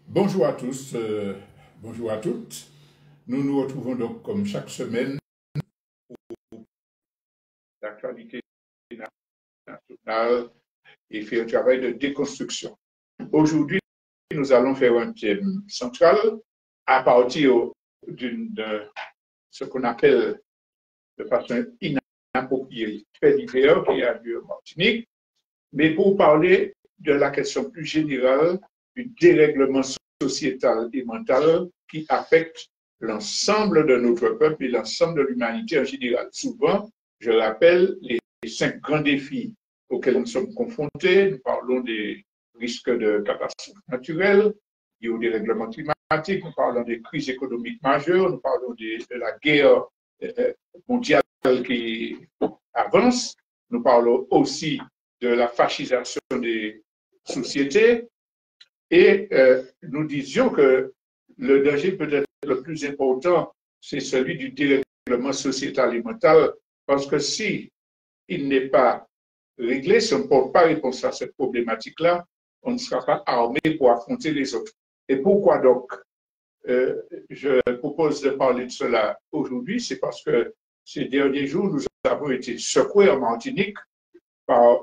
Bonjour à tous, bonjour à toutes. Nous nous retrouvons donc comme chaque semaine pour l'actualité nationale et faire un travail de déconstruction. Aujourd'hui, nous allons faire un thème central à partir de ce qu'on appelle de façon inappropriée fait divers qui a lieu en Martinique, mais pour parler de la question plus générale du dérèglement sociétal et mental qui affecte l'ensemble de notre peuple et l'ensemble de l'humanité en général. Souvent, je rappelle les 5 grands défis auxquels nous sommes confrontés. Nous parlons des risques de catastrophes naturelles liées au dérèglement climatique, nous parlons des crises économiques majeures, nous parlons de la guerre mondiale qui avance, nous parlons aussi de la fascisation des sociétés et nous disions que le danger peut-être le plus important, c'est celui du dérèglement sociétal et mental, parce que si il n'est pas réglé, si on ne porte pas réponse à cette problématique-là, on ne sera pas armé pour affronter les autres. Et pourquoi donc je propose de parler de cela aujourd'hui? C'est parce que ces derniers jours, nous avons été secoués en Martinique par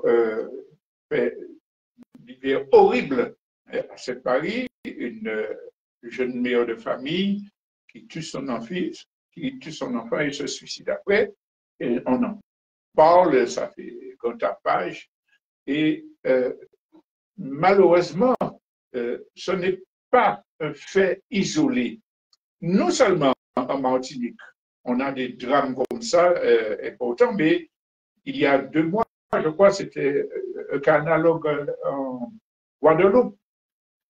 l'hiver horrible à cette Paris, une jeune mère de famille qui tue son enfant et se suicide après. Et on en parle, ça fait grand tapage. Et malheureusement, ce n'est pas un fait isolé. Non seulement en Martinique, on a des drames comme ça importants, mais il y a 2 mois, je crois, c'était un cas analogue en Guadeloupe.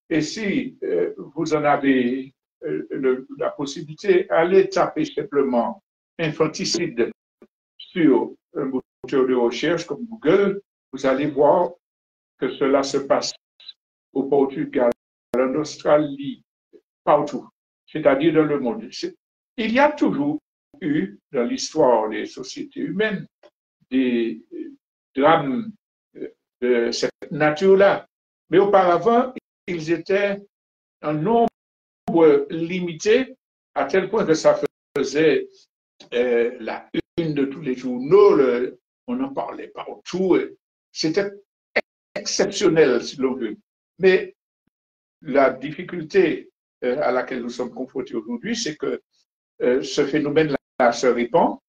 Et si vous en avez la possibilité, allez taper simplement infanticide sur un moteur de recherche comme Google, vous allez voir que cela se passe au Portugal, en Australie, partout, c'est-à-dire dans le monde. Il y a toujours eu dans l'histoire des sociétés humaines des drames de cette nature-là. Mais auparavant, ils étaient un nombre limité, à tel point que ça faisait la une de tous les journaux, on en parlait partout. C'était exceptionnel, si l'on veut. Mais la difficulté à laquelle nous sommes confrontés aujourd'hui, c'est que ce phénomène-là se répand,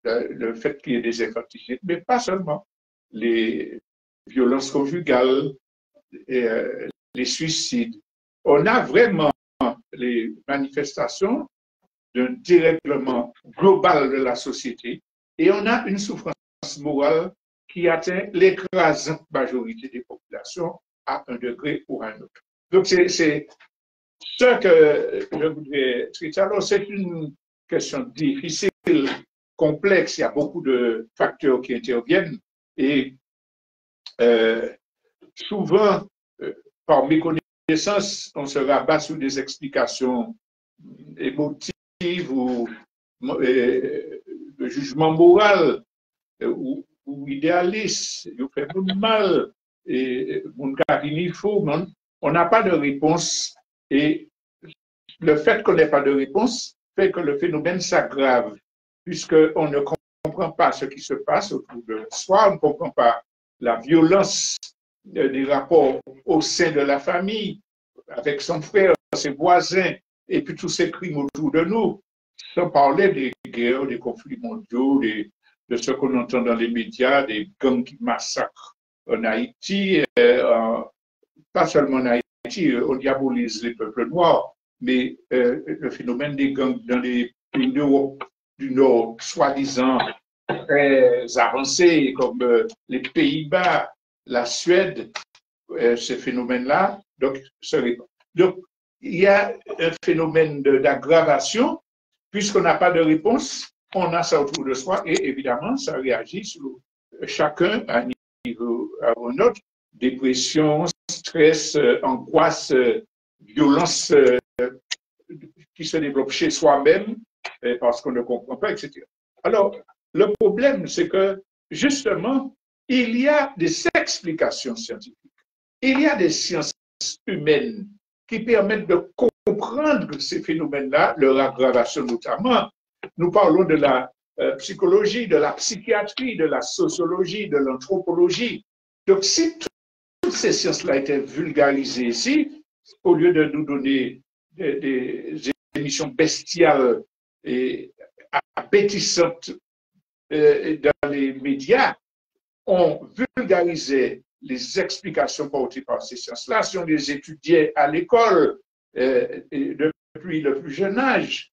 le fait qu'il y ait des infanticides, mais pas seulement. Les violences conjugales, et, les suicides. On a vraiment les manifestations d'un dérèglement global de la société et on a une souffrance morale qui atteint l'écrasante majorité des populations à un degré ou à un autre. Donc c'est ce que je voudrais traiter. Alors c'est une question difficile, complexe, il y a beaucoup de facteurs qui interviennent et souvent, par méconnaissance, on se rabat sur des explications émotives ou de jugement moral ou idéaliste. Il fait beaucoup de mal et il faut, on n'a pas de réponse et le fait qu'on n'ait pas de réponse fait que le phénomène s'aggrave puisqu'on ne comprend pas ce qui se passe autour de soi, on ne comprend pas la violence des rapports au sein de la famille, avec son frère, ses voisins, et puis tous ces crimes autour de nous, sans parler des guerres, des conflits mondiaux, de ce qu'on entend dans les médias, des gangs qui massacrent en Haïti, pas seulement en Haïti, on diabolise les peuples noirs, mais le phénomène des gangs dans les pays d'Europe du Nord, soi-disant très avancés, comme les Pays-Bas, la Suède, ce phénomène-là, donc, se répand. Donc, il y a un phénomène d'aggravation, puisqu'on n'a pas de réponse, on a ça autour de soi, et évidemment, ça réagit sur chacun à un niveau à un autre, dépression, stress, angoisse, violence qui se développe chez soi-même parce qu'on ne comprend pas, etc. Alors, le problème, c'est que, justement, il y a des explications scientifiques, il y a des sciences humaines qui permettent de comprendre ces phénomènes-là, leur aggravation notamment. Nous parlons de la psychologie, de la psychiatrie, de la sociologie, de l'anthropologie. Donc, si toutes ces sciences-là étaient vulgarisées ici, au lieu de nous donner des émissions bestiales et appétissantes dans les médias, on vulgarisait les explications portées par ces sciences-là. Si on les étudiait à l'école depuis le plus jeune âge,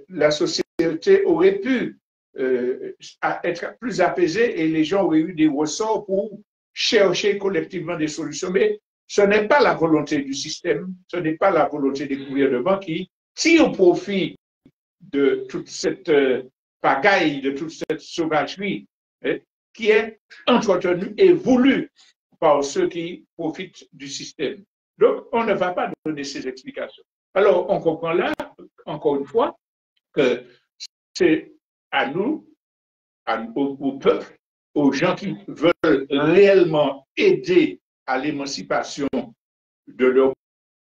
la société aurait pu être plus apaisée et les gens auraient eu des ressorts pour chercher collectivement des solutions. Mais ce n'est pas la volonté du système, ce n'est pas la volonté des gouvernements qui tirent profit de toute cette pagaille, de toute cette sauvagerie qui est entretenue et voulue par ceux qui profitent du système. Donc, on ne va pas donner ces explications. Alors, on comprend là, encore une fois, que c'est à nous, au peuple, aux gens qui veulent réellement aider à l'émancipation de leur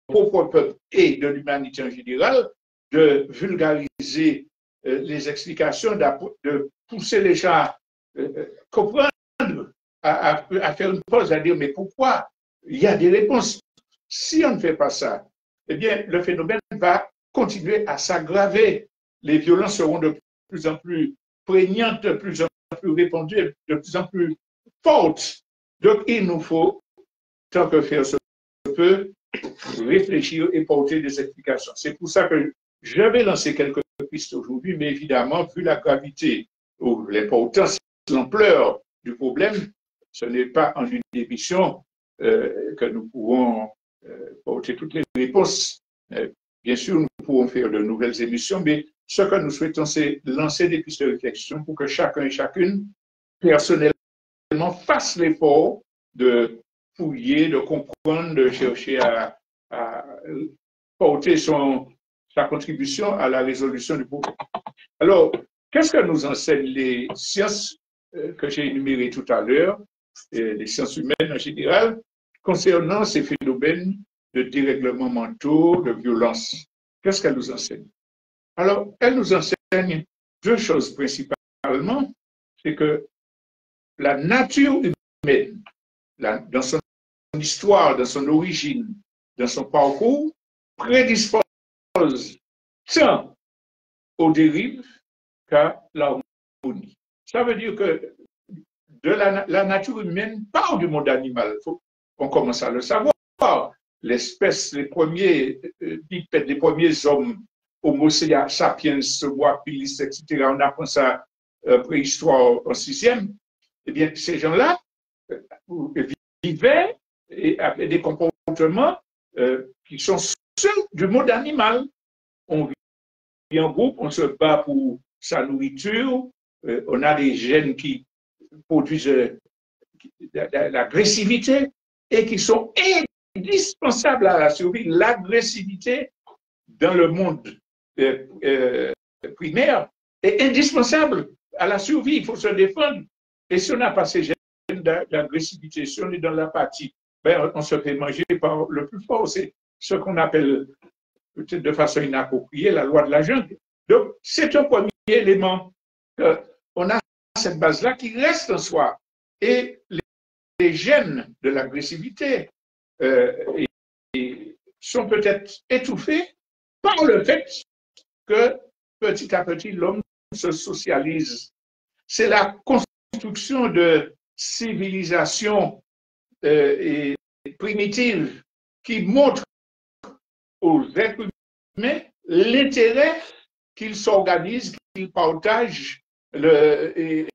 propre peuple et de l'humanité en général, de vulgariser les explications, de pousser les gens à comprendre, à faire une pause, à dire mais pourquoi? Il y a des réponses. Si on ne fait pas ça, eh bien, le phénomène va continuer à s'aggraver. Les violences seront de plus en plus prégnantes, de plus en plus répandues, de plus en plus fortes. Donc, il nous faut, tant que faire se peut, réfléchir et porter des explications. C'est pour ça que je vais lancer quelques pistes aujourd'hui, mais évidemment, vu la gravité ou l'importance, l'ampleur du problème, ce n'est pas en une émission que nous pouvons porter toutes les réponses. Bien sûr, nous pouvons faire de nouvelles émissions, mais ce que nous souhaitons, c'est lancer des pistes de réflexion pour que chacun et chacune, personnellement, fasse l'effort de fouiller, de comprendre, de chercher à porter sa contribution à la résolution du problème. Alors, qu'est-ce que nous enseignent les sciences que j'ai énumérées tout à l'heure, les sciences humaines en général, concernant ces phénomènes de dérèglements mentaux, de violence? Qu'est-ce qu'elles nous enseignent? Alors, elles nous enseignent deux choses principalement. C'est que la nature humaine, dans son histoire, dans son origine, dans son parcours, prédispose tant aux dérives qu'à l'harmonie. Ça veut dire que la nature humaine part du monde animal. On commence à le savoir. L'espèce, les premiers bipèdes, les premiers hommes, Homo sapiens, Homo habilis, etc., on apprend ça préhistoire en 6e. Eh bien, ces gens-là vivaient et avaient des comportements qui sont ceux du monde animal. On vit en groupe, on se bat pour sa nourriture, on a des gènes qui produisent l'agressivité et qui sont indispensables à la survie. L'agressivité dans le monde primaire est indispensable à la survie. Il faut se défendre. Et si on n'a pas ces gènes d'agressivité, si on est dans l'apathie, ben, on se fait manger par le plus fort. C'est ce qu'on appelle, peut-être de façon inappropriée, la loi de la jungle. Donc, c'est un premier élément. On a cette base-là qui reste en soi. Et les gènes de l'agressivité sont peut-être étouffés par le fait que petit à petit, l'homme se socialise. C'est la construction de civilisations primitives qui montre aux êtres humains l'intérêt qu'ils s'organisent, qu'ils partagent les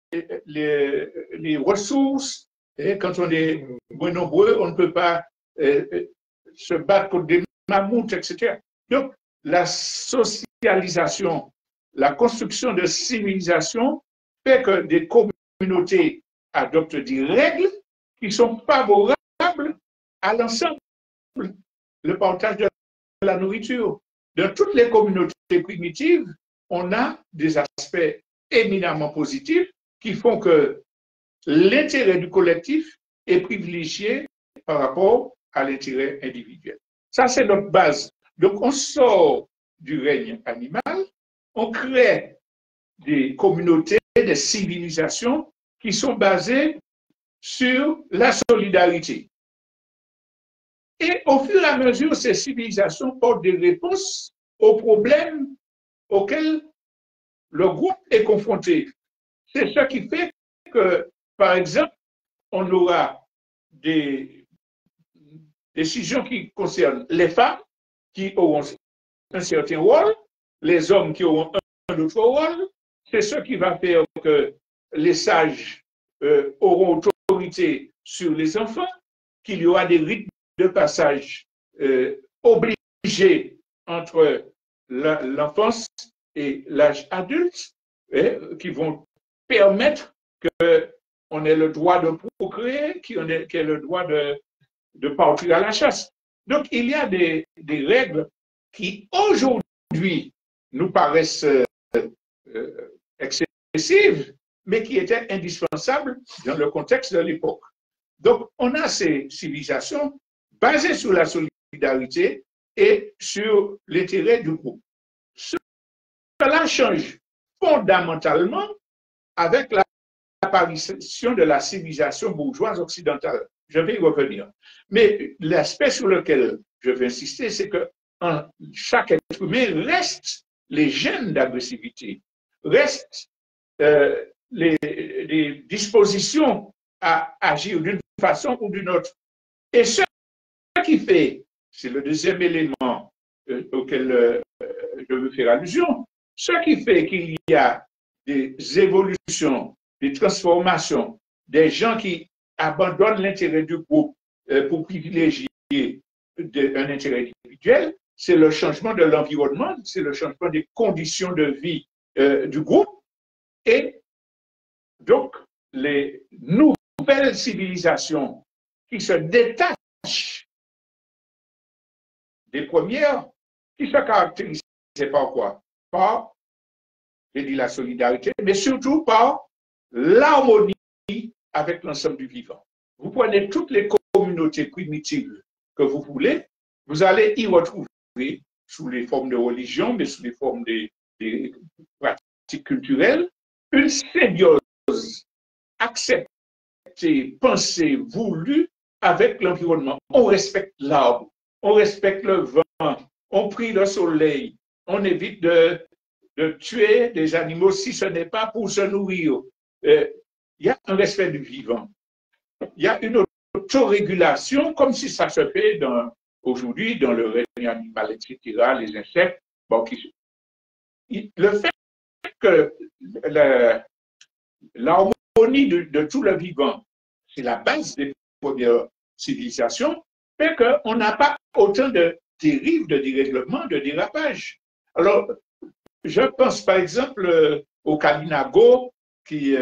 ressources. Et quand on est moins nombreux, on ne peut pas se battre contre des mammouths, etc. Donc, la socialisation, la construction de civilisation fait que des communautés adoptent des règles qui sont favorables à l'ensemble. Le partage de la nourriture. Dans toutes les communautés primitives, on a des aspects éminemment positifs qui font que l'intérêt du collectif est privilégié par rapport à l'intérêt individuel. Ça, c'est notre base. Donc, on sort du règne animal, on crée des communautés, des civilisations qui sont basées sur la solidarité. Et au fur et à mesure, ces civilisations portent des réponses aux problèmes auxquels le groupe est confronté. C'est ce qui fait que, par exemple, on aura des décisions qui concernent les femmes qui auront un certain rôle, les hommes qui auront un autre rôle. C'est ce qui va faire que les sages auront autorité sur les enfants, qu'il y aura des rites de passage obligés entre l'enfance et l'âge adulte, qui vont permettre qu'on ait le droit de procréer, qu'on ait le droit de partir à la chasse. Donc, il y a des règles qui, aujourd'hui, nous paraissent excessives, mais qui étaient indispensables dans le contexte de l'époque. Donc, on a ces civilisations basées sur la solidarité et sur l'intérêt du groupe. Cela change fondamentalement avec l'apparition de la civilisation bourgeoise occidentale. Je vais y revenir. Mais l'aspect sur lequel je veux insister, c'est que chaque être humain reste les gènes d'agressivité, reste les dispositions à agir d'une façon ou d'une autre. Et ce qui fait, c'est le deuxième élément auquel je veux faire allusion, ce qui fait qu'il y a des évolutions, des transformations, des gens qui abandonnent l'intérêt du groupe pour privilégier un intérêt individuel, c'est le changement de l'environnement, c'est le changement des conditions de vie du groupe. Et donc, les nouvelles civilisations qui se détachent des premières, qui se caractérisaient par quoi? Par, j'ai dit la solidarité, mais surtout par l'harmonie avec l'ensemble du vivant. Vous prenez toutes les communautés primitives que vous voulez, vous allez y retrouver sous les formes de religion, mais sous les formes des pratiques culturelles, une symbiose acceptée, pensée, voulue avec l'environnement. On respecte l'arbre, on respecte le vent, on prie le soleil, on évite de tuer des animaux si ce n'est pas pour se nourrir. Il y a un respect du vivant. Il y a une autorégulation, comme si ça se fait aujourd'hui dans le règne animal, etc., les insectes. Bon, le fait que l'harmonie de tout le vivant, c'est la base des premières civilisations, fait qu'on n'a pas autant de dérives, de dérèglements, de dérapages. Alors, je pense par exemple aux Kalinago qui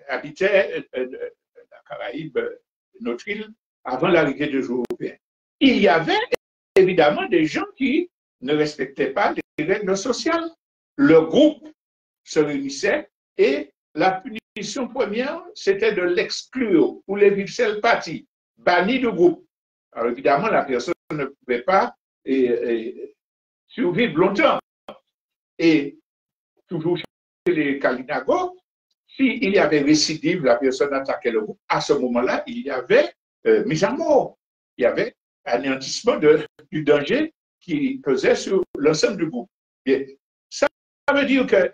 habitaient la Caraïbe, notre île, avant l'arrivée des Européens. Il y avait évidemment des gens qui ne respectaient pas les règles sociales. Le groupe se réunissait et la punition première, c'était de l'exclure ou l'évicter parti, banni du groupe. Alors évidemment, la personne ne pouvait pas survivre longtemps. Et toujours chez les Kalinago, s'il y avait récidive, la personne attaquait le groupe, à ce moment-là, il y avait mise à mort. Il y avait anéantissement du danger qui pesait sur l'ensemble du groupe. Et ça veut dire que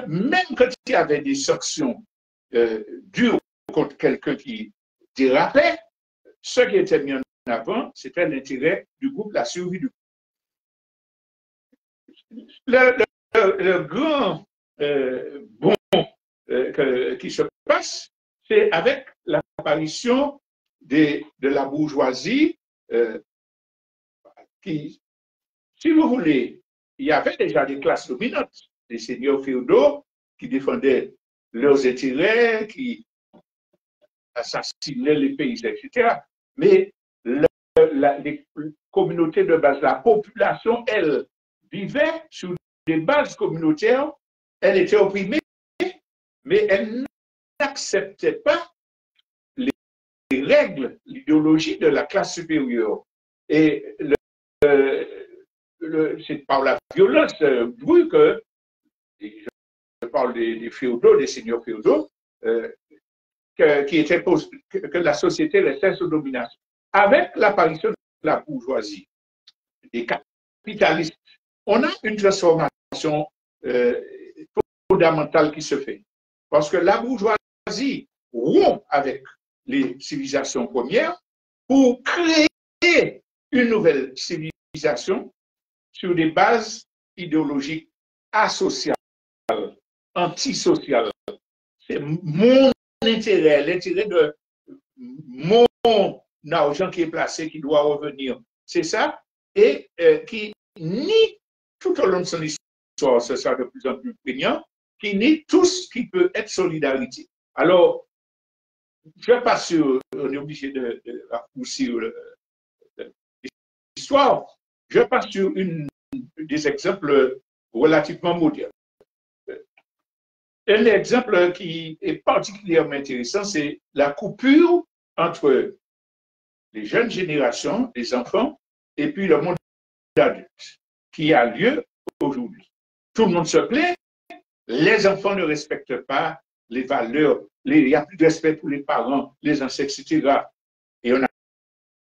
même quand il y avait des sanctions dures contre quelqu'un qui dérapait, ce qui était mis en avant, c'était l'intérêt du groupe, la survie du groupe. Le grand bond qui se passe, c'est avec l'apparition de la bourgeoisie qui, si vous voulez, il y avait déjà des classes dominantes, des seigneurs féodaux qui défendaient leurs intérêts, qui assassinaient les paysans, etc. Mais les communautés de base, la population, elle, vivait sur des bases communautaires, elle était opprimée, mais elle n'acceptait pas les règles, l'idéologie de la classe supérieure. Et c'est par la violence brute que, je parle des féodaux, des seigneurs féodaux, que la société restait sous domination. Avec l'apparition de la bourgeoisie, des capitalistes, on a une transformation fondamentale qui se fait. Parce que la bourgeoisie rompt avec les civilisations premières pour créer une nouvelle civilisation sur des bases idéologiques asociales, antisociales. C'est mon intérêt, l'intérêt de mon argent qui est placé, qui doit revenir. C'est ça, et qui nie tout au long de son histoire, ce sera de plus en plus prégnant, qui nie tout ce qui peut être solidarité. Alors, je ne suis pas sûr, on est obligé de raccourcir l'histoire, je passe sur des exemples relativement modernes. Un exemple qui est particulièrement intéressant, c'est la coupure entre les jeunes générations, les enfants, et puis le monde adulte, qui a lieu aujourd'hui. Tout le monde se plaint, les enfants ne respectent pas les valeurs, il n'y a plus de respect pour les parents, les ancêtres, etc. Et on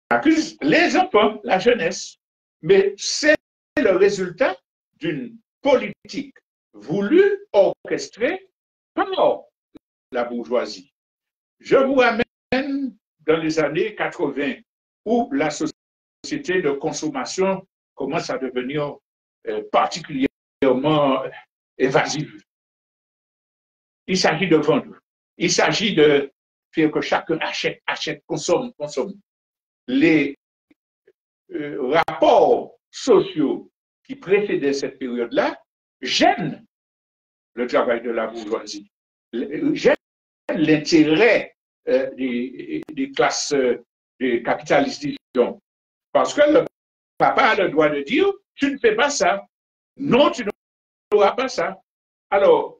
accuse les enfants, la jeunesse. Mais c'est le résultat d'une politique voulue, orchestrée par la bourgeoisie. Je vous ramène dans les années 80, où la société de consommation commence à devenir particulièrement évasive. Il s'agit de vendre. Il s'agit de faire que chacun achète, consomme. Les rapports sociaux qui précédaient cette période-là gênent le travail de la bourgeoisie, gênent l'intérêt des classes des capitalistes, disons. Parce que le papa a le droit de dire, tu ne fais pas ça. Non, tu n'auras pas ça. Alors,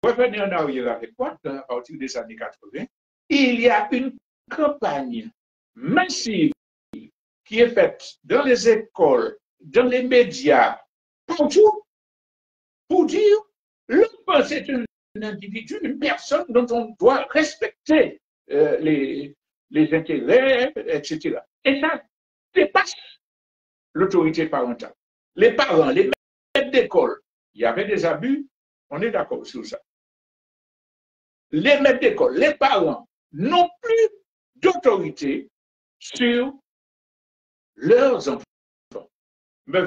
revenez en arrière avec quoi, à partir des années 80, il y a une campagne massive qui est faite dans les écoles, dans les médias, partout, pour dire l'enfant, c'est un individu, une personne dont on doit respecter les intérêts, etc. Et ça dépasse l'autorité parentale. Les parents, les maîtres d'école, il y avait des abus, on est d'accord sur ça. Les maîtres d'école, les parents n'ont plus d'autorité sur leurs enfants. Me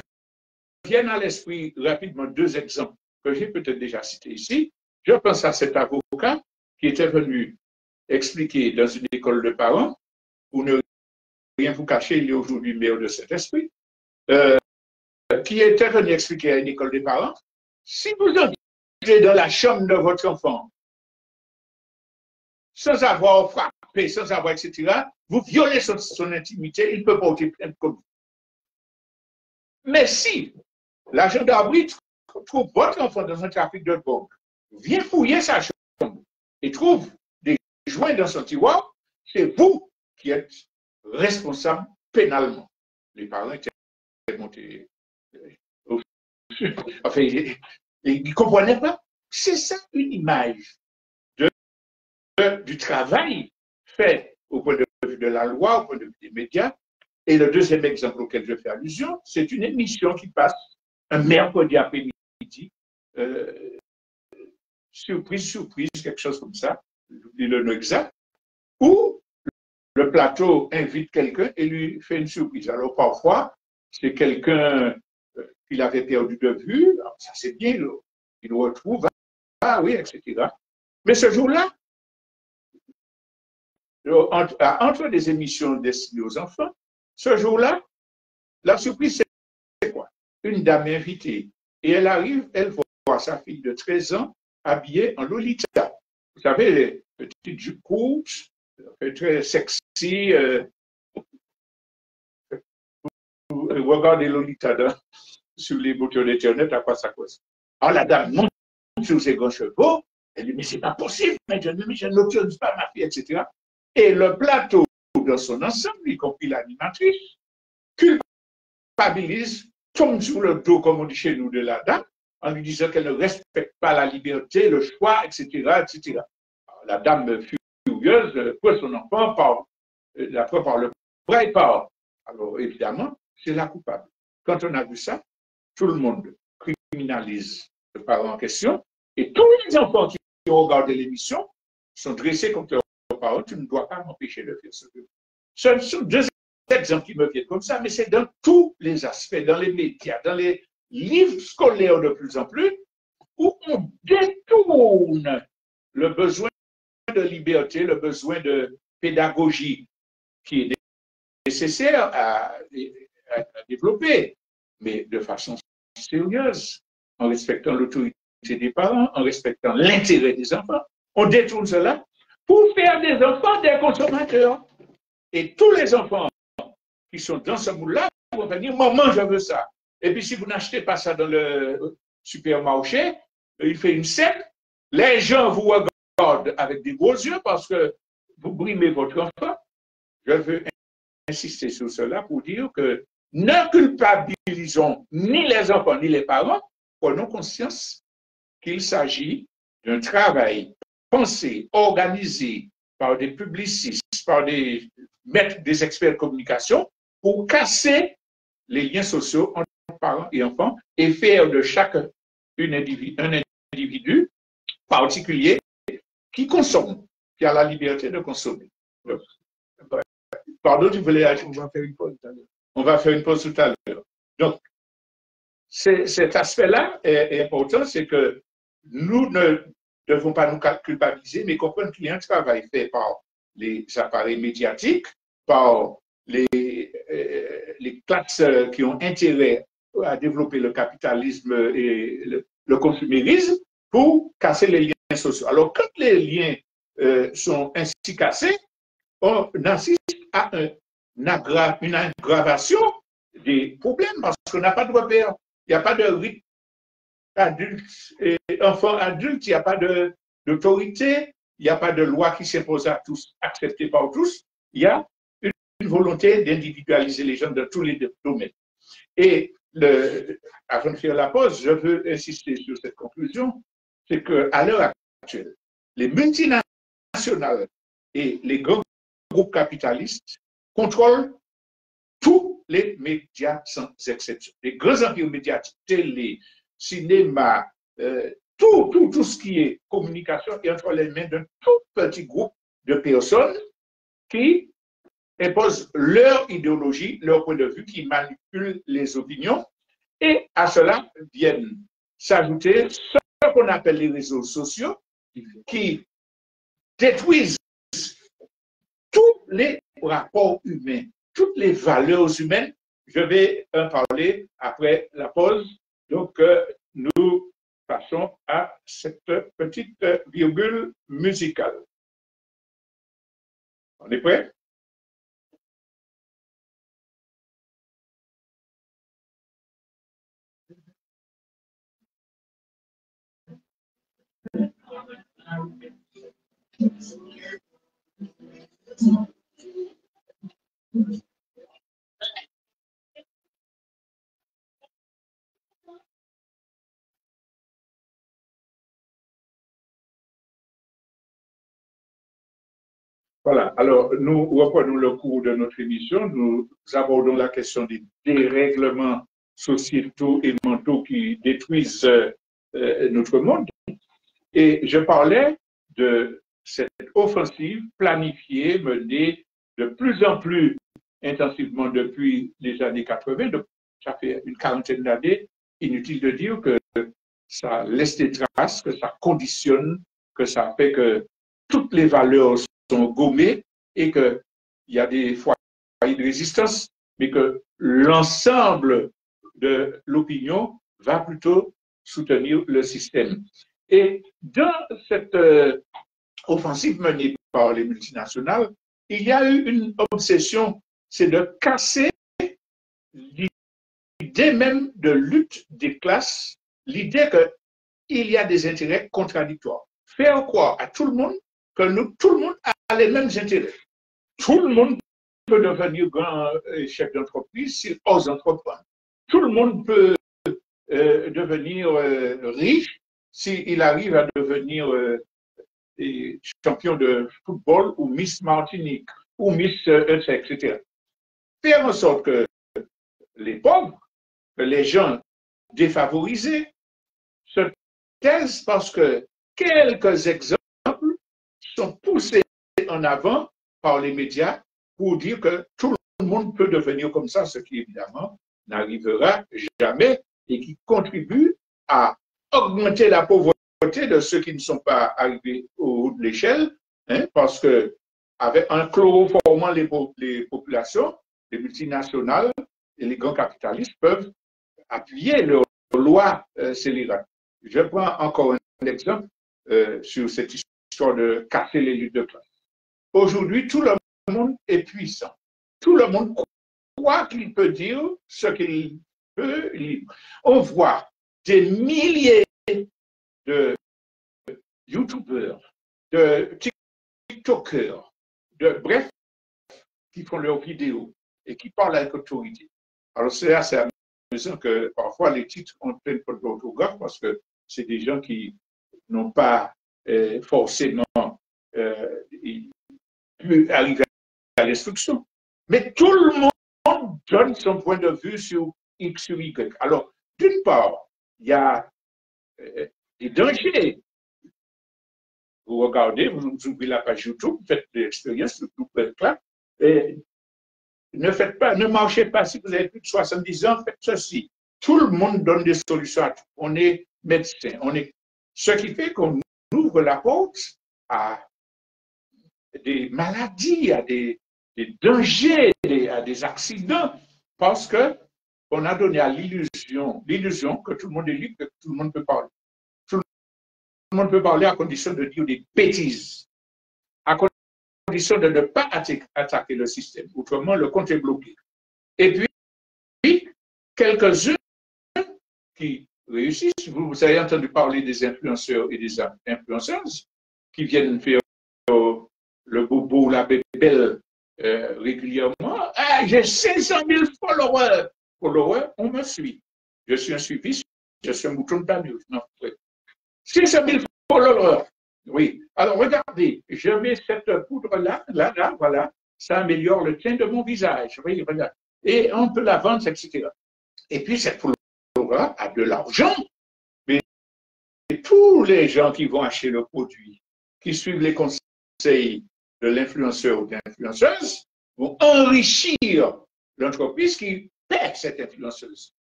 viennent à l'esprit rapidement deux exemples que j'ai peut-être déjà cités ici. Je pense à cet avocat qui était venu expliquer dans une école de parents, pour ne rien vous cacher, il est aujourd'hui maire de cet esprit, qui était venu expliquer à une école de parents, si vous entrez dans la chambre de votre enfant, sans avoir frappé, sans avoir, etc., vous violez son intimité, il peut porter plainte contre vous. Mais si la gendarmerie trouve votre enfant dans un trafic de drogue, vient fouiller sa chambre et trouve des joints dans son tiroir, c'est vous qui êtes responsable pénalement. Les parents étaient montés. Enfin, ils ne comprenaient pas. C'est ça une image du travail fait au point de vue de la loi, au point de vue des médias. Et le deuxième exemple auquel je fais allusion, c'est une émission qui passe un mercredi après-midi, surprise, quelque chose comme ça, j'oublie le nom exact, où le plateau invite quelqu'un et lui fait une surprise. Alors parfois, c'est quelqu'un qu'il avait perdu de vue, alors, ça c'est bien, il le retrouve, ah oui, etc. Mais ce jour-là, entre des émissions destinées aux enfants, ce jour-là, la surprise, c'est quoi? Une dame invitée. Et elle arrive, elle voit sa fille de 13 ans habillée en Lolita. Vous savez, les petites jupes courtes, très sexy. Regardez Lolita sur les boutons d'Internet, à quoi ça cause. Alors la dame monte sur ses grands chevaux, elle dit, mais c'est pas possible, mais je n'autorise pas ma fille, etc. Et le plateau, dans son ensemble, y compris l'animatrice, culpabilise, tombe sur le dos, comme on dit chez nous, de la dame, en lui disant qu'elle ne respecte pas la liberté, le choix, etc., etc. Alors, la dame furieuse prend son enfant, la prend par le bras et part. Alors, évidemment, c'est la coupable. Quand on a vu ça, tout le monde criminalise le parent en question, et tous les enfants qui ont regardé l'émission sont dressés contre leurs parents. Tu ne dois pas m'empêcher de faire ce que ce sont deux exemples qui me viennent comme ça, mais c'est dans tous les aspects, dans les médias, dans les livres scolaires de plus en plus, où on détourne le besoin de liberté, le besoin de pédagogie qui est nécessaire à développer, mais de façon sérieuse, en respectant l'autorité des parents, en respectant l'intérêt des enfants. On détourne cela pour faire des enfants des consommateurs. Et tous les enfants qui sont dans ce moule-là vont venir, maman, je veux ça. Et puis si vous n'achetez pas ça dans le supermarché, il fait une scène, les gens vous regardent avec des gros yeux parce que vous brimez votre enfant. Je veux insister sur cela pour dire que ne culpabilisons ni les enfants ni les parents, prenons conscience qu'il s'agit d'un travail pensé, organisé par des publicistes, par des maîtres, des experts de communication, pour casser les liens sociaux entre parents et enfants et faire de chacun un individu particulier qui consomme, qui a la liberté de consommer. Pardon, tu voulais ajouter? On va faire une pause tout à l'heure. On va faire une pause tout à l'heure. Donc, cet aspect-là est important, c'est que nous ne devons pas nous culpabiliser, mais comprendre qu'il y a un travail fait par les appareils médiatiques, par les classes qui ont intérêt à développer le capitalisme et le consumérisme pour casser les liens sociaux. Alors, quand les liens sont ainsi cassés, on assiste à une aggravation des problèmes parce qu'on n'a pas de repère. Il n'y a pas de rythme adulte et enfant adulte, il n'y a pas d'autorité, il n'y a pas de loi qui s'impose à tous, acceptée par tous. Il y a une volonté d'individualiser les gens dans tous les domaines. Et avant de faire la pause, je veux insister sur cette conclusion, c'est qu'à l'heure actuelle, les multinationales et les grands groupes capitalistes contrôlent tous les médias sans exception. Les grands empires médiatiques, télé, cinéma, tout ce qui est communication est entre les mains d'un tout petit groupe de personnes qui imposent leur idéologie, leur point de vue, qui manipulent les opinions. Et à cela viennent s'ajouter ce qu'on appelle les réseaux sociaux qui détruisent tous les rapports humains, toutes les valeurs humaines. Je vais en parler après la pause. Donc, nous passons à cette petite virgule musicale. On est prêt? Voilà, alors nous reprenons le cours de notre émission. Nous abordons la question des dérèglements sociétaux et mentaux qui détruisent notre monde. Et je parlais de cette offensive planifiée, menée de plus en plus intensivement depuis les années 80. Donc, ça fait une quarantaine d'années. Inutile de dire que ça laisse des traces, que ça conditionne, que ça fait que toutes les valeurs sont gommées et qu'il y a des foyers de résistance, mais que l'ensemble de l'opinion va plutôt soutenir le système. Et dans cette offensive menée par les multinationales, il y a eu une obsession, c'est de casser l'idée l'idée même de lutte des classes, l'idée qu'il y a des intérêts contradictoires. Faire croire à tout le monde que tout le monde a les mêmes intérêts. Tout le monde peut devenir grand chef d'entreprise s'il ose entreprendre. Tout le monde peut devenir riche s'il arrive à devenir champion de football ou Miss Martinique ou Miss etc. Faire en sorte que les pauvres, que les gens défavorisés se taisent parce que quelques exemples sont poussés en avant par les médias pour dire que tout le monde peut devenir comme ça, ce qui évidemment n'arrivera jamais et qui contribue à augmenter la pauvreté de ceux qui ne sont pas arrivés au haut de l'échelle, hein, parce que en chloroformant les populations, les multinationales et les grands capitalistes peuvent appuyer leurs lois scélérates. Je prends encore un exemple sur cette histoire de casser les luttes de classe. Aujourd'hui, tout le monde est puissant. Tout le monde croit qu'il peut dire ce qu'il peut libre. On voit des milliers de YouTubeurs, de TikTokers, bref, qui font leurs vidéos et qui parlent avec autorité. Alors c'est assez amusant que parfois les titres ont plein de d'orthographe parce que c'est des gens qui n'ont pas forcément pu arriver à l'instruction. Mais tout le monde donne son point de vue sur X, sur Y. Alors, d'une part, il y a des dangers. Vous regardez, vous ouvrez la page YouTube, vous faites l'expérience, tout peut être là, et ne marchez pas si vous avez plus de 70 ans, faites ceci. Tout le monde donne des solutions à tout. On est médecin, ce qui fait qu'on ouvre la porte à des maladies, à des dangers, à des accidents, parce qu'on a donné à l'illusion que tout le monde est libre, que tout le monde peut parler. Tout le monde peut parler à condition de dire des bêtises, à condition de ne pas attaquer le système. Autrement, le compte est bloqué. Et puis quelques-uns qui réussissent, vous avez entendu parler des influenceurs et des influenceuses qui viennent faire le bobo, la bébelle régulièrement. Ah, j'ai 500 000 followers. Followers, on me suit. Je suis un suivi, je suis un mouton de Daniel. Non, oui. 500 000 followers. Oui. Alors, regardez, je mets cette poudre-là, là, voilà. Ça améliore le teint de mon visage. Oui, voilà. Et on peut la vendre, etc. Et puis, cette poudre-là a de l'argent. Mais tous les gens qui vont acheter le produit, qui suivent les conseils de l'influenceur ou de l'influenceuse, vont enrichir l'entreprise qui paie cette influenceuse.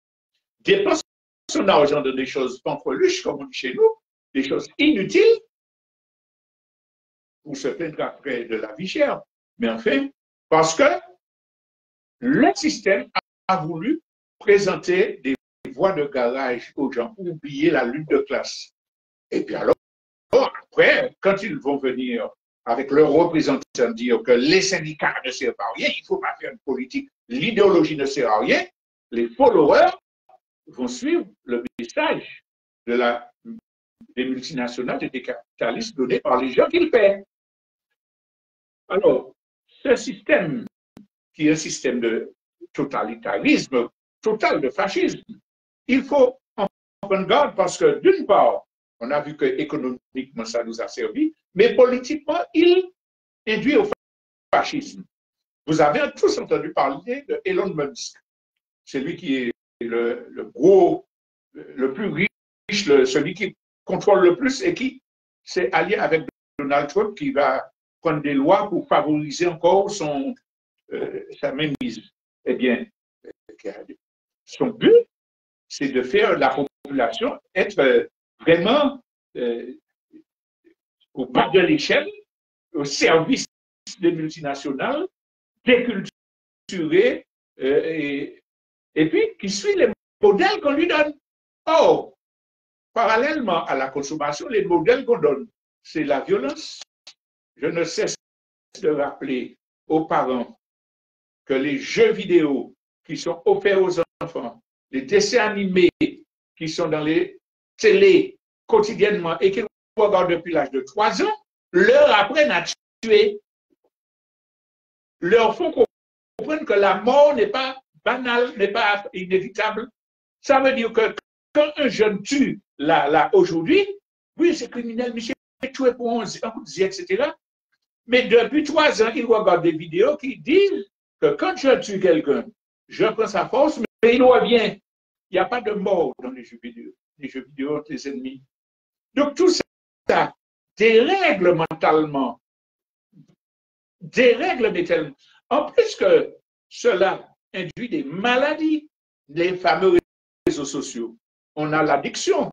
Dépense son argent dans des choses pampreluches, comme on dit chez nous, des choses inutiles, pour se plaindre après de la vie chère. Mais enfin, parce que le système a voulu présenter des voies de garage aux gens pour oublier la lutte de classe. Et puis alors, après, quand ils vont venir avec leurs représentants dire que les syndicats ne servent à rien, il ne faut pas faire une politique, l'idéologie ne sert à rien, les followers vont suivre le message des multinationales et des capitalistes donnés par les gens qu'ils paient. Alors, ce système, qui est un système de totalitarisme, total de fascisme, il faut en prendre garde parce que, d'une part, on a vu que économiquement ça nous a servi, mais politiquement, il induit au fascisme. Vous avez tous entendu parler de Elon Musk. C'est lui qui est le plus riche, celui qui contrôle le plus et qui s'est allié avec Donald Trump qui va prendre des lois pour favoriser encore sa mainmise. Eh bien, son but, c'est de faire la population être vraiment au bas de l'échelle, au service des multinationales, déculturées, et puis qui suit les modèles qu'on lui donne. Or, parallèlement à la consommation, les modèles qu'on donne, c'est la violence. Je ne cesse de rappeler aux parents que les jeux vidéo qui sont offerts aux enfants les dessins animés qui sont dans les télés quotidiennement et qu'ils regardent depuis l'âge de 3 ans, leur apprennent à tuer. Leur font comprendre que la mort n'est pas banale, n'est pas inévitable. Ça veut dire que quand un jeune tue là aujourd'hui, oui, c'est criminel, Michel, tué pour un coup de zi, etc. Mais depuis 3 ans, il regarde des vidéos qui disent que quand je tue quelqu'un, je prends sa force, mais il revient. Il n'y a pas de mort dans les jeux vidéo. Les jeux vidéo ont les ennemis. Donc tout ça dérègle mentalement, dérègle tellement. En plus que cela induit des maladies, les fameux réseaux sociaux. On a l'addiction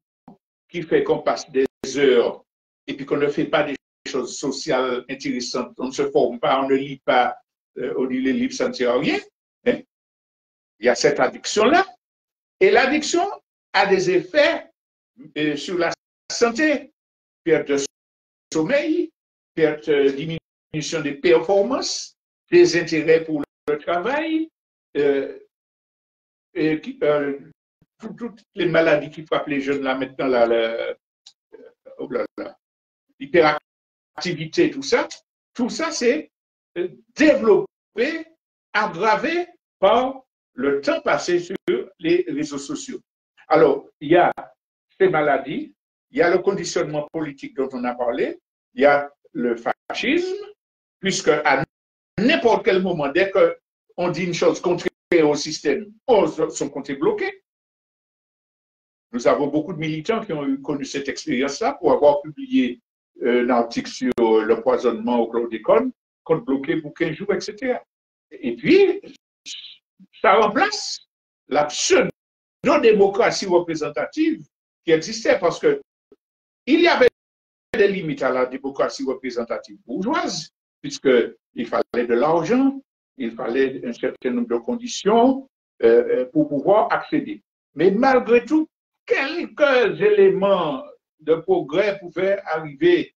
qui fait qu'on passe des heures et puis qu'on ne fait pas des choses sociales intéressantes. On ne se forme pas, on ne lit pas, on lit les livres, ça ne sert à rien. Hein? Il y a cette addiction-là. Et l'addiction a des effets sur la santé, perte de sommeil, perte, diminution des performances, des intérêts pour le travail, toutes les maladies qui frappent les jeunes là maintenant, l'hyperactivité, tout ça c'est développé, aggravé par le temps passé sur les réseaux sociaux. Alors, il y a ces maladies, il y a le conditionnement politique dont on a parlé, il y a le fascisme, puisque à n'importe quel moment, dès qu'on dit une chose contraire au système, son compte est bloqué. Nous avons beaucoup de militants qui ont connu cette expérience-là pour avoir publié un article sur l'empoisonnement au chlordécone, compte bloqué pour 15 jours, etc. Et puis, ça remplace la pseudo-démocratie représentative qui existait parce que il y avait des limites à la démocratie représentative bourgeoise, puisqu'il fallait de l'argent, il fallait un certain nombre de conditions pour pouvoir accéder. Mais malgré tout, quelques éléments de progrès pouvaient arriver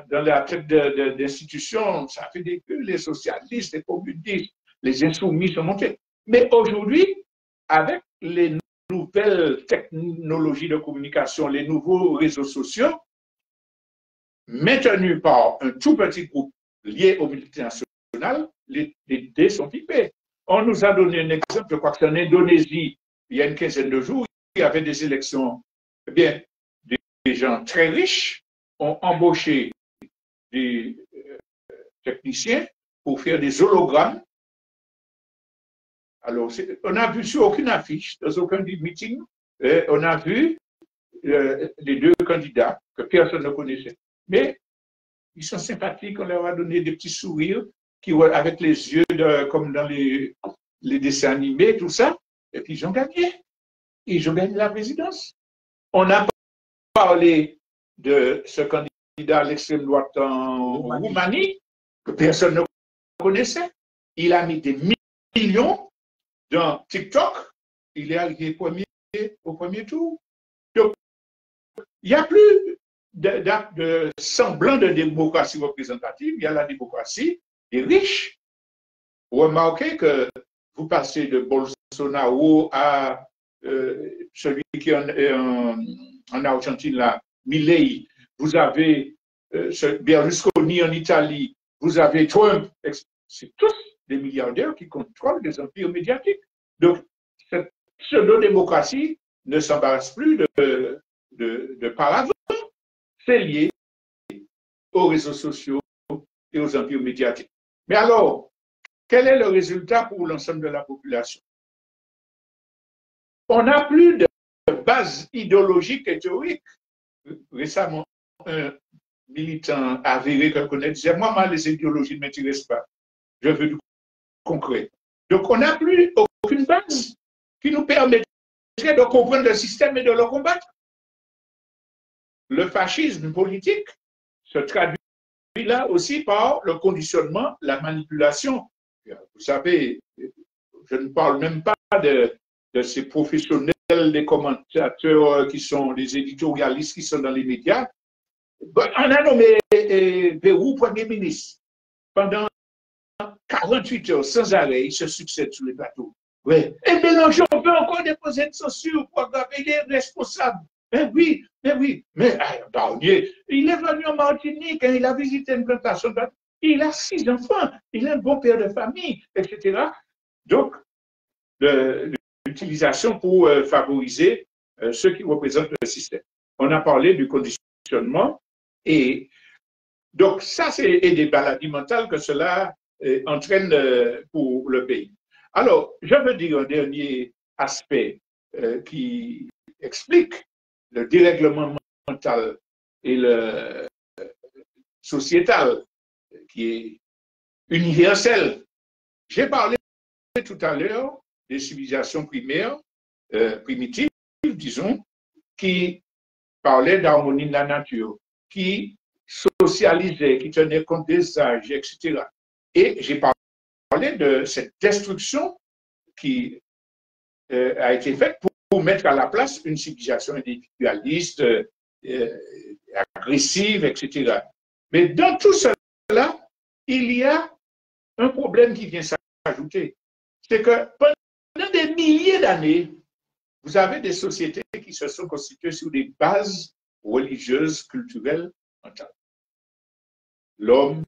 dans la tête d'institutions. Ça fait des que les socialistes, les communistes, les insoumis sont montés. Mais aujourd'hui, avec les nouvelles technologies de communication, les nouveaux réseaux sociaux, maintenus par un tout petit groupe lié aux multinationales, les dés sont pipés. On nous a donné un exemple, je crois que c'est en Indonésie, il y a une quinzaine de jours, il y avait des élections. Eh bien, des gens très riches ont embauché des techniciens pour faire des hologrammes. Alors, on n'a vu sur aucune affiche, dans aucun meeting, on a vu les deux candidats que personne ne connaissait. Mais ils sont sympathiques, on leur a donné des petits sourires avec les yeux comme dans les dessins animés, tout ça. Et puis ils ont gagné. Ils ont gagné la présidence. On a parlé de ce candidat à l'extrême droite en Roumanie, que personne ne connaissait. Il a mis des millions dans TikTok. Il est arrivé au premier tour. Donc, il n'y a plus de semblant de démocratie représentative, il y a la démocratie des riches. Remarquez que vous passez de Bolsonaro à celui qui est en Argentine, là, Milei, vous avez Berlusconi en Italie, vous avez Trump, c'est tous des milliardaires qui contrôlent des empires médiatiques. Donc, cette pseudo-démocratie ne s'embarrasse plus de paravent. C'est lié aux réseaux sociaux et aux empires médiatiques. Mais alors, quel est le résultat pour l'ensemble de la population? On n'a plus de base idéologique et théorique. Récemment, un militant avéré que je connais disait, moi, les idéologies ne m'intéressent pas. Je veux du concret. Donc, on n'a plus aucune base qui nous permettrait de comprendre le système et de le combattre. Le fascisme politique se traduit là aussi par le conditionnement, la manipulation. Vous savez, je ne parle même pas de ces professionnels, des commentateurs qui sont les éditorialistes qui sont dans les médias. On a nommé Bayrou Premier ministre pendant 48 heures sans arrêt, ils se succèdent sur les plateaux. Oui. Et Mélenchon peut encore déposer une censure pour aggraver, il est responsable. Mais oui, mais oui. Mais Barnier, il est venu en Martinique, hein, il a visité une plantation, il a 6 enfants, il est un bon père de famille, etc. Donc, l'utilisation pour favoriser ceux qui représentent le système. On a parlé du conditionnement et donc ça, c'est des maladies mentales que cela entraîne pour le pays. Alors, je veux dire un dernier aspect qui explique le dérèglement mental et le sociétal qui est universel. J'ai parlé tout à l'heure des civilisations primaires, primitives, disons, qui parlaient d'harmonie de la nature, qui socialisaient, qui tenaient compte des âges, etc. Et j'ai parlé de cette destruction qui a été faite pour mettre à la place une civilisation individualiste, agressive, etc. Mais dans tout cela, il y a un problème qui vient s'ajouter. C'est que pendant des milliers d'années, vous avez des sociétés qui se sont constituées sur des bases religieuses, culturelles, mentales. L'homme,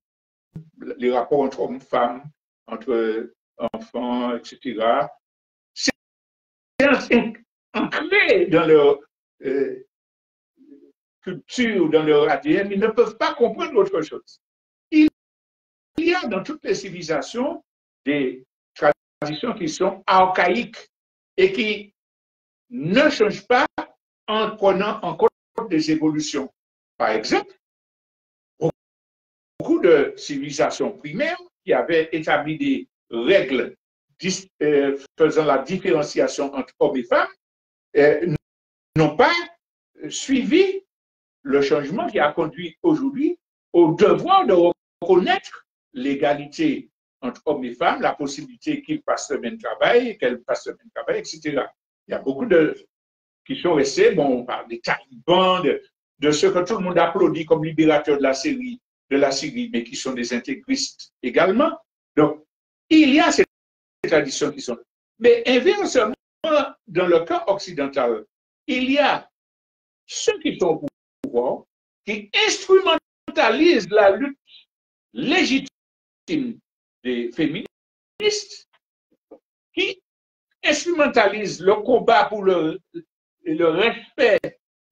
les rapports entre hommes et femmes, entre enfants, etc. C'est ancré dans leur culture, dans leur ADN. Ils ne peuvent pas comprendre autre chose. Il y a dans toutes les civilisations des traditions qui sont archaïques et qui ne changent pas en prenant en compte des évolutions. Par exemple, beaucoup de civilisations primaires qui avaient établi des règles faisant la différenciation entre hommes et femmes n'ont pas suivi le changement qui a conduit aujourd'hui au devoir de reconnaître l'égalité entre hommes et femmes, la possibilité qu'ils fassent le même travail, qu'elles fassent le même travail, etc. Il y a beaucoup qui sont restés, bon, on parle des talibans, de ceux que tout le monde applaudit comme libérateurs de la Syrie, mais qui sont des intégristes également. Donc, il y a ces traditions qui sont là. Mais inversement, dans le cas occidental, il y a ceux qui sont au pouvoir, qui instrumentalisent la lutte légitime des féministes, qui instrumentalisent le combat pour le respect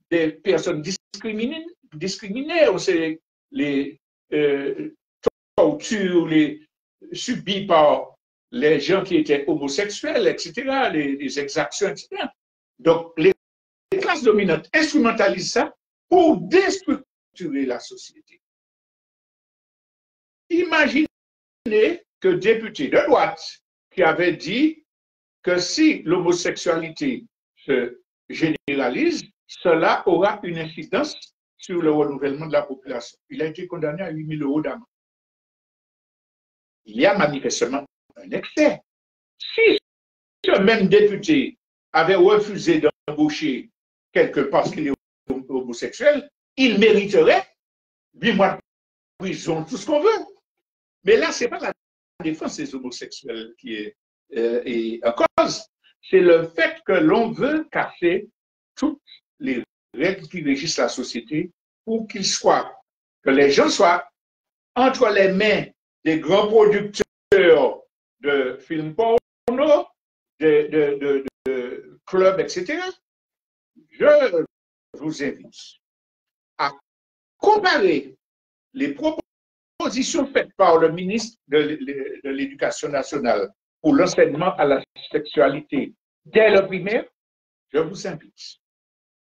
des personnes discriminées, les tortures subies par les gens qui étaient homosexuels, etc., les exactions, etc. Donc, les classes dominantes instrumentalisent ça pour déstructurer la société. Imaginez que député de droite qui avait dit que si l'homosexualité se généralise, cela aura une incidence sur le renouvellement de la population. Il a été condamné à 8 000 € d'amende. Il y a manifestement un excès. Si ce même député avait refusé d'embaucher quelqu'un parce qu'il est homosexuel, il mériterait 8 mois de prison, tout ce qu'on veut. Mais là, ce n'est pas la défense des homosexuels qui est en cause. C'est le fait que l'on veut casser toutes les règles qui régissent la société pour que les gens soient entre les mains des grands producteurs de films porno, de clubs, etc. Je vous invite à comparer les propositions faites par le ministre de l'Éducation nationale pour l'enseignement à la sexualité dès le primaire. Je vous invite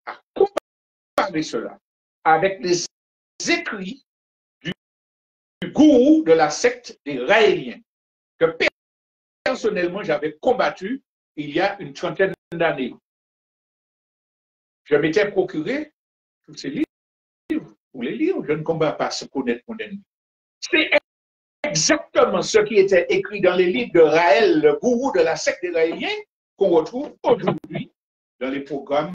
à comparer cela avec les écrits du gourou de la secte des Raéliens, que personnellement j'avais combattu il y a une trentaine d'années. Je m'étais procuré tous ces livres pour les lire. Je ne combats pas ce connaître mon ennemi. C'est exactement ce qui était écrit dans les livres de Raël, le gourou de la secte des Raéliens, qu'on retrouve aujourd'hui dans les programmes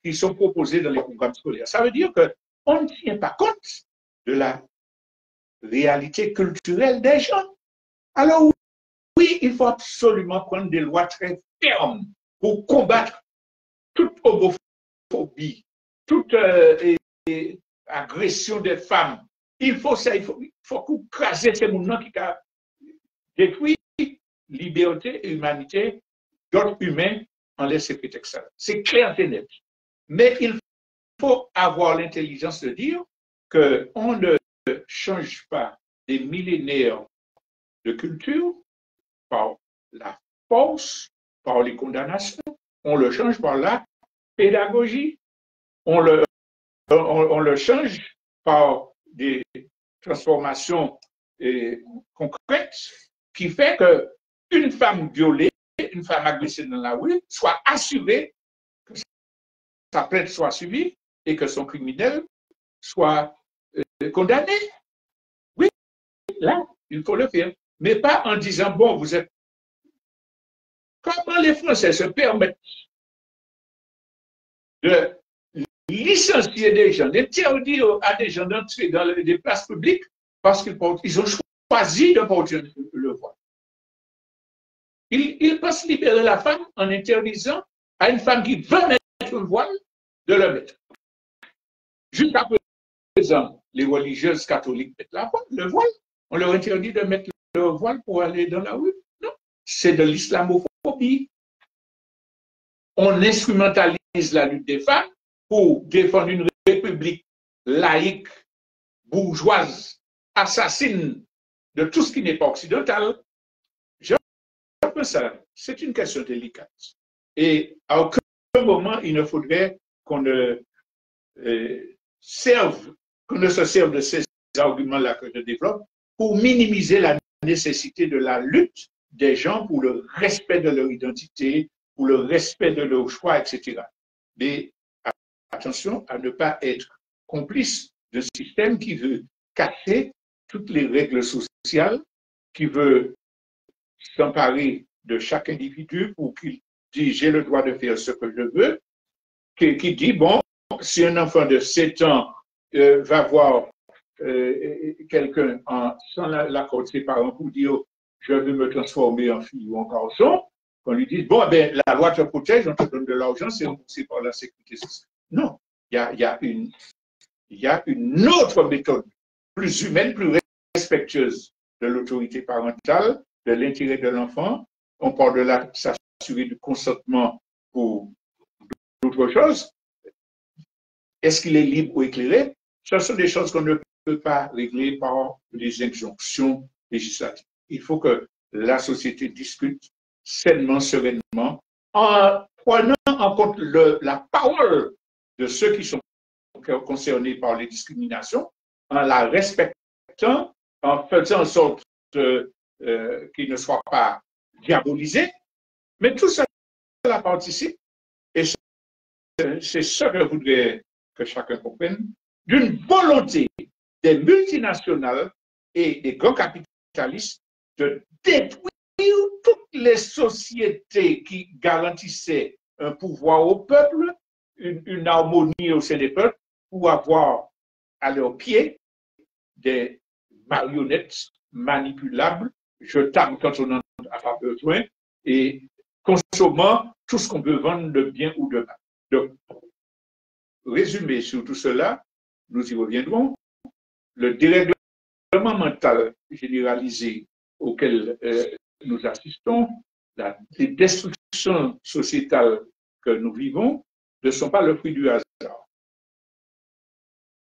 qui sont proposés dans les programmes scolaires. Ça veut dire qu'on ne tient pas compte de la réalité culturelle des gens. Alors oui, il faut absolument prendre des lois très fermes pour combattre toute homophobie, toute agression des femmes. Il faut ça, il faut craser ces mouvements qui ont détruit liberté et humanité d'autres humains en laissant prétexte. C'est clair et net. Mais il faut avoir l'intelligence de dire qu'on ne change pas des millénaires de culture par la force, par les condamnations, on le change par la pédagogie, on le change par des transformations concrètes qui fait qu'une femme violée, une femme agressée dans la rue, soit assurée que sa plainte soit suivie et que son criminel soit condamné. Oui, là, il faut le faire. Mais pas en disant, bon, vous êtes... Comment les Français se permettent de licencier des gens, d'interdire à des gens d'entrer dans des places publiques parce qu'ils ont choisi de porter le voile. Ils pensent libérer la femme en interdisant à une femme qui veut mettre le voile de le mettre. Jusqu'à présent, les religieuses catholiques mettent le voile. On leur interdit de mettre le voile pour aller dans la rue. Non, c'est de l'islamophobie. On instrumentalise la lutte des femmes pour défendre une république laïque, bourgeoise, assassine de tout ce qui n'est pas occidental. Je pense que c'est une question délicate. Et à aucun moment, il ne faudrait qu'on ne se serve de ces arguments-là que je développe pour minimiser la nécessité de la lutte des gens pour le respect de leur identité, pour le respect de leur choix, etc. Mais attention à ne pas être complice d'un système qui veut casser toutes les règles sociales, qui veut s'emparer de chaque individu pour qu'il dise j'ai le droit de faire ce que je veux, qui dit bon, si un enfant de 7 ans va voir quelqu'un sans l'accord de ses parents pour dire je veux me transformer en fille ou en garçon, qu'on lui dise bon, ben, la loi te protège, on te donne de l'argent, c'est remboursé par la sécurité sociale. Non, il y a une autre méthode plus humaine, plus respectueuse de l'autorité parentale, de l'intérêt de l'enfant. On parle de s'assurer du consentement pour d'autres choses. Est-ce qu'il est libre ou éclairé? Ce sont des choses qu'on ne peut pas régler par des injonctions législatives. Il faut que la société discute sainement, sereinement, en prenant en compte la parole de ceux qui sont concernés par les discriminations, en la respectant, en faisant en sorte qu'ils ne soient pas diabolisés. Mais tout cela participe, et c'est ce que je voudrais que chacun comprenne, d'une volonté des multinationales et des grands capitalistes de détruire toutes les sociétés qui garantissaient un pouvoir au peuple, une harmonie au sein des peuples, pour avoir à leurs pieds des marionnettes manipulables, jetables quand on en a pas besoin, et consommant tout ce qu'on peut vendre de bien ou de mal. Donc, résumé sur tout cela, nous y reviendrons. Le dérèglement mental généralisé auquel nous assistons, les destructions sociétales que nous vivons, ne sont pas le fruit du hasard.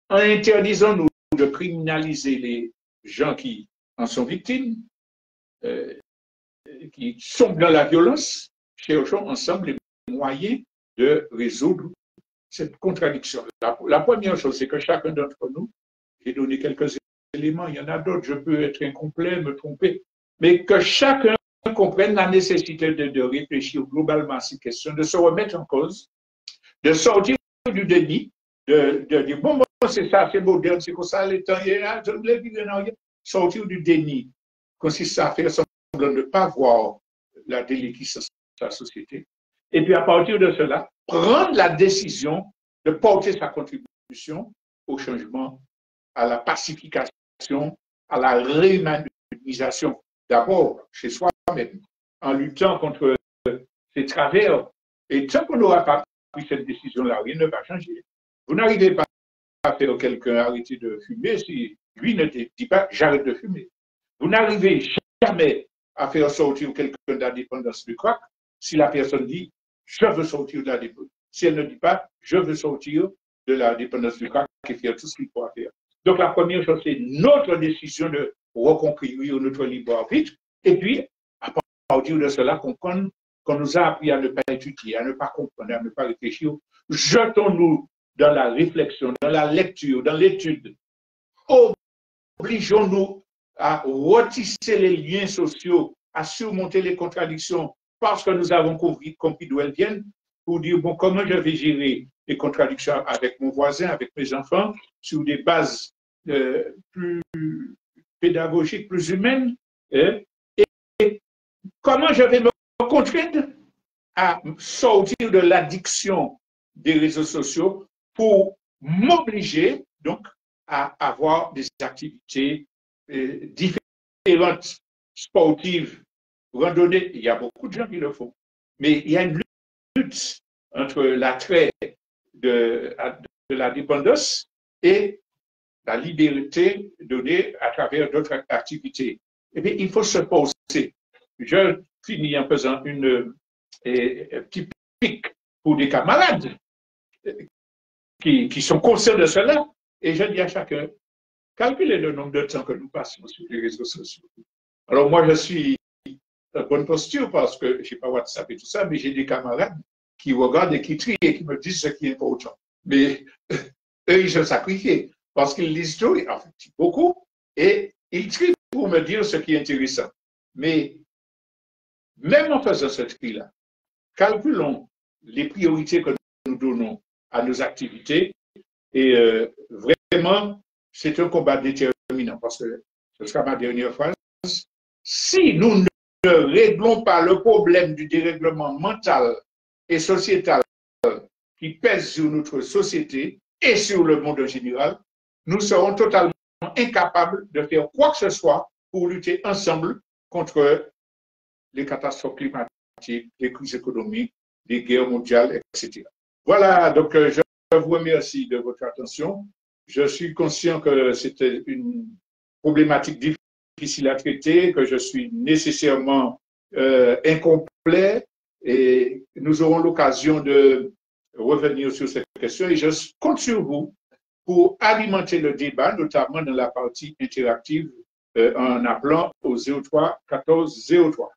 En interdisant nous de criminaliser les gens qui en sont victimes, qui sont dans la violence, cherchons ensemble les moyens de résoudre cette contradiction. La première chose, c'est que chacun d'entre nous, j'ai donné quelques éléments, il y en a d'autres, je peux être incomplet, me tromper, mais que chacun comprenne la nécessité de réfléchir globalement à ces questions, de se remettre en cause, de sortir du déni, de dire bon, c'est ça, c'est moderne, c'est comme ça, les temps, je ne l'ai vu, sortir du déni consiste à faire semblant de ne pas voir la déliquescence de la société. Et puis à partir de cela, prendre la décision de porter sa contribution au changement, à la pacification, à la réhumanisation d'abord chez soi-même, en luttant contre ces travers. Et tant qu'on n'aura pas pris cette décision-là, rien ne va changer. Vous n'arrivez pas à faire quelqu'un arrêter de fumer si lui ne dit pas j'arrête de fumer. Vous n'arrivez jamais à faire sortir quelqu'un de la dépendance du crack si la personne dit je veux sortir de la dépendance. Si elle ne dit pas je veux sortir de la dépendance du crack et faire tout ce qu'il faut faire. Donc la première chose, c'est notre décision de reconquérir notre libre arbitre et puis à partir de cela, comprendre qu'on nous a appris à ne pas étudier, à ne pas comprendre, à ne pas réfléchir. Jetons-nous dans la réflexion, dans la lecture, dans l'étude. Obligeons-nous à retisser les liens sociaux, à surmonter les contradictions parce que nous avons compris d'où elles viennent pour dire, bon, comment je vais gérer les contradictions avec mon voisin, avec mes enfants, sur des bases plus pédagogiques, plus humaines, et comment je vais me contraindre à sortir de l'addiction des réseaux sociaux pour m'obliger donc à avoir des activités différentes, sportives, randonnées. Il y a beaucoup de gens qui le font. Mais il y a une lutte entre l'attrait de la dépendance et la liberté donnée à travers d'autres activités. Eh bien, il faut se poser. Je finis en faisant une petite pique pour des camarades qui sont conscients de cela. Et je dis à chacun, calculez le nombre de temps que nous passons sur les réseaux sociaux. Alors moi, je suis en bonne posture parce que je n'ai pas WhatsApp et tout ça, mais j'ai des camarades qui regardent et qui trient et qui me disent ce qui est important. Mais eux, ils se sacrifient parce qu'ils lisent tout, en fait, beaucoup, et ils trient pour me dire ce qui est intéressant. Mais même en faisant ce tri-là, calculons les priorités que nous donnons à nos activités et vraiment, c'est un combat déterminant parce que ce sera ma dernière phrase. Si nous ne réglons pas le problème du dérèglement mental et sociétal qui pèse sur notre société et sur le monde en général, nous serons totalement incapables de faire quoi que ce soit pour lutter ensemble contre les catastrophes climatiques, les crises économiques, les guerres mondiales, etc. Voilà, donc je vous remercie de votre attention. Je suis conscient que c'était une problématique difficile à traiter, que je suis nécessairement incomplet et nous aurons l'occasion de revenir sur cette question et je compte sur vous pour alimenter le débat, notamment dans la partie interactive en appelant au 03 14 03.